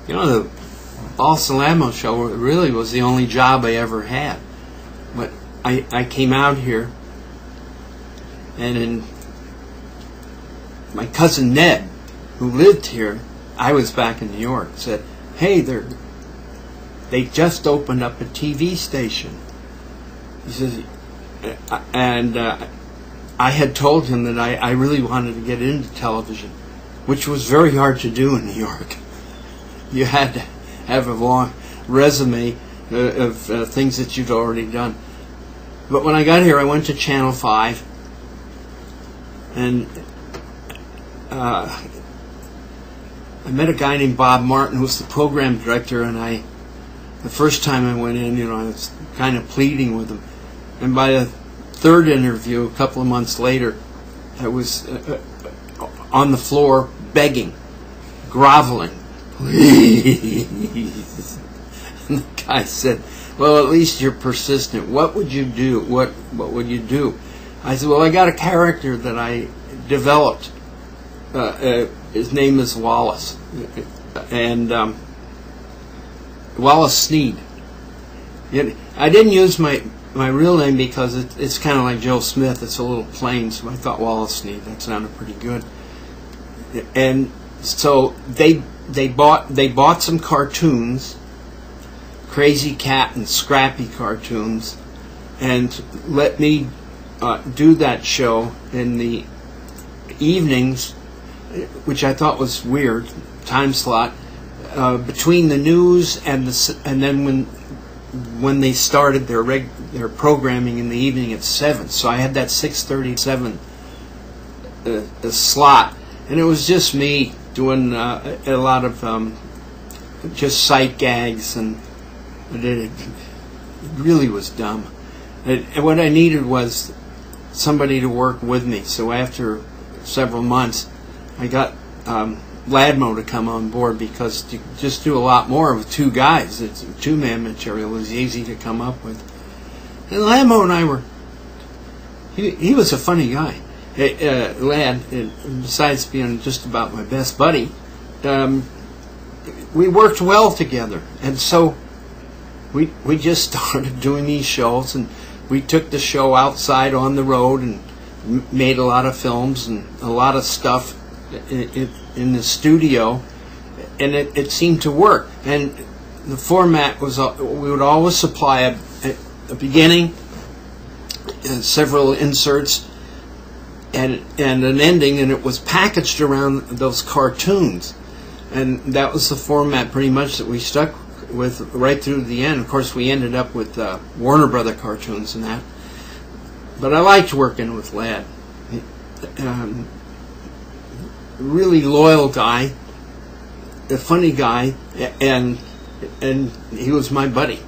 You know, the Wallace and Ladmo show really was the only job I ever had. But I came out here, and my cousin Ned, who lived here, I was back in New York, said, "Hey, they just opened up a TV station." He says, and I had told him that I really wanted to get into television, which was very hard to do in New York. You had to have a long resume of things that you'd already done. But when I got here, I went to Channel 5, and I met a guy named Bob Martin, who was the program director, and the first time I went in, I was kind of pleading with him. And by the third interview, a couple of months later, I was on the floor begging, groveling, "Please." And the guy said, "Well, at least you're persistent. What would you do? What would you do?" I said, "Well, I got a character that I developed. His name is Wallace, and Wallace Sneed. I didn't use my real name because it's kind of like Joe Smith. It's a little plain, so I thought Wallace Sneed. That sounded pretty good. And so they bought some cartoons, Crazy Cat and Scrappy cartoons, and let me do that show in the evenings, which I thought was weird, time slot, between the news and then when they started their programming in the evening at 7. So I had that 6:37 slot, and it was just me doing a lot of just sight gags, and it really was dumb. And what I needed was somebody to work with me. So after several months, I got Ladmo to come on board, because you just do a lot more with two guys. It's two-man material. It was easy to come up with. And Ladmo and I he was a funny guy. Lad, besides being just about my best buddy, we worked well together. And so we just started doing these shows, and we took the show outside on the road and made a lot of films and a lot of stuff in the studio, and it seemed to work. And the format was, we would always supply a beginning, several inserts, and an ending, and it was packaged around those cartoons. And that was the format pretty much that we stuck with right through the end. Of course, we ended up with Warner Brother cartoons and that. But I liked working with Lad. Really loyal guy, a funny guy, and he was my buddy.